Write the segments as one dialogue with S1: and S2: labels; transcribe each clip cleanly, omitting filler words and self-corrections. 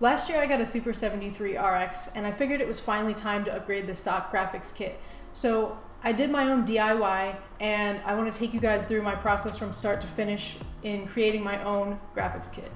S1: Last year I got a Super73 RX and I figured it was finally time to upgrade the stock graphics kit. So I did my own DIY and I want to take you guys through my process from start to finish in creating my own graphics kit.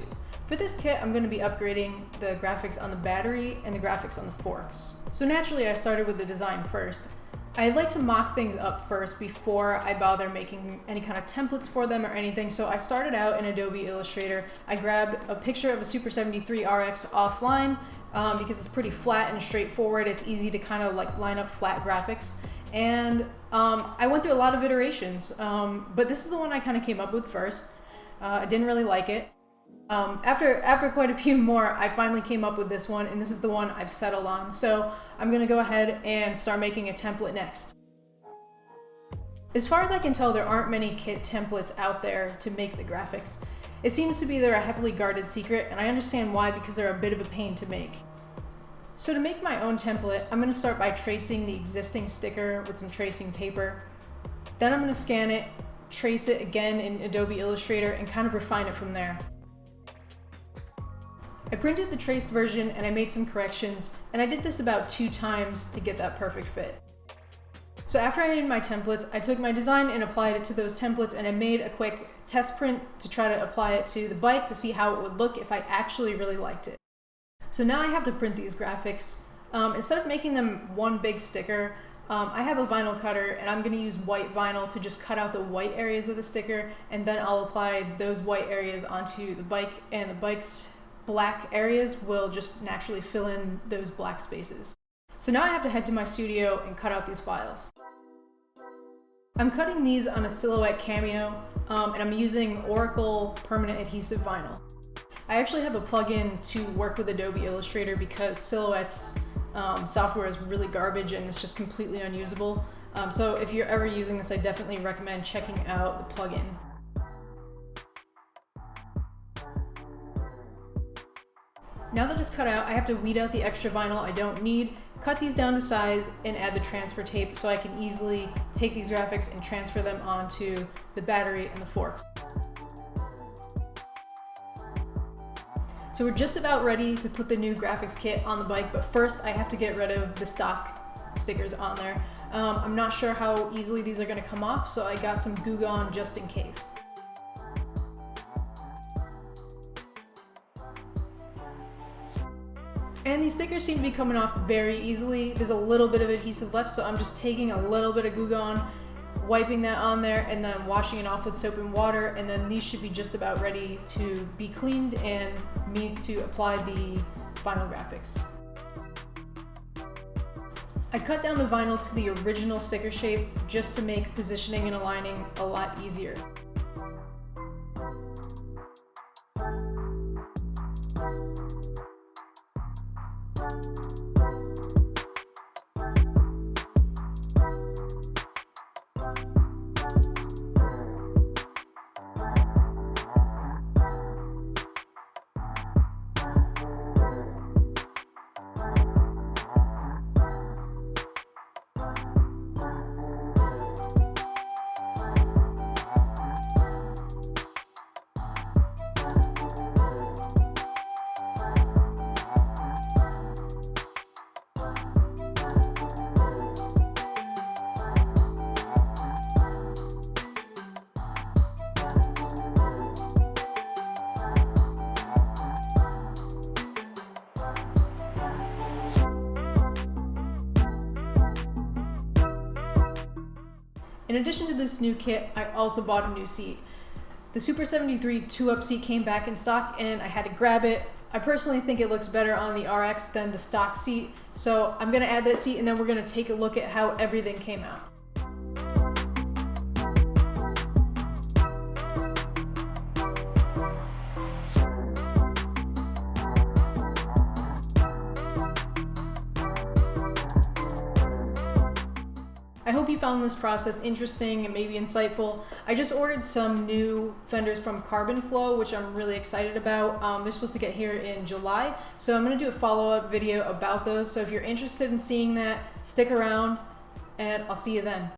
S1: For this kit, I'm going to be upgrading the graphics on the battery and the graphics on the forks. So naturally I started with the design first. I like to mock things up first before I bother making any kind of templates for them or anything. So I started out in Adobe Illustrator. I grabbed a picture of a Super73 RX offline because it's pretty flat and straightforward. It's easy to kind of like line up flat graphics. And I went through a lot of iterations, but this is the one I kind of came up with first. I didn't really like it. After quite a few more, I finally came up with this one, and this is the one I've settled on. So I'm gonna go ahead and start making a template next. As far as I can tell, there aren't many kit templates out there to make the graphics. It seems to be they're a heavily guarded secret, and I understand why, because they're a bit of a pain to make. So to make my own template, I'm gonna start by tracing the existing sticker with some tracing paper. Then I'm gonna scan it, trace it again in Adobe Illustrator, and kind of refine it from there. I printed the traced version and I made some corrections, and I did this about 2 times to get that perfect fit. So after I made my templates, I took my design and applied it to those templates, and I made a quick test print to try to apply it to the bike to see how it would look if I actually really liked it. So now I have to print these graphics. Instead of making them one big sticker, I have a vinyl cutter, and I'm going to use white vinyl to just cut out the white areas of the sticker, and then I'll apply those white areas onto the bike, and the bike's black areas will just naturally fill in those black spaces. So now I have to head to my studio and cut out these files. I'm cutting these on a Silhouette Cameo, and I'm using Oracle permanent adhesive vinyl. I actually have a plugin to work with Adobe Illustrator because Silhouette's software is really garbage and it's just completely unusable. So if you're ever using this, I definitely recommend checking out the plugin. Now that it's cut out, I have to weed out the extra vinyl I don't need, cut these down to size, and add the transfer tape so I can easily take these graphics and transfer them onto the battery and the forks. So we're just about ready to put the new graphics kit on the bike, but first I have to get rid of the stock stickers on there. I'm not sure how easily these are going to come off, so I got some Goo Gone just in case. And these stickers seem to be coming off very easily. There's a little bit of adhesive left, so I'm just taking a little bit of Goo Gone, wiping that on there, and then washing it off with soap and water, and then these should be just about ready to be cleaned and me to apply the vinyl graphics. I cut down the vinyl to the original sticker shape just to make positioning and aligning a lot easier. In addition to this new kit, I also bought a new seat. The Super73 2-up seat came back in stock and I had to grab it. I personally think it looks better on the RX than the stock seat, so I'm gonna add that seat and then we're gonna take a look at how everything came out. I hope you found this process interesting and maybe insightful. I just ordered some new fenders from Carbon Flow, which I'm really excited about. They're supposed to get here in July, so I'm gonna do a follow-up video about those. So if you're interested in seeing that, stick around and I'll see you then.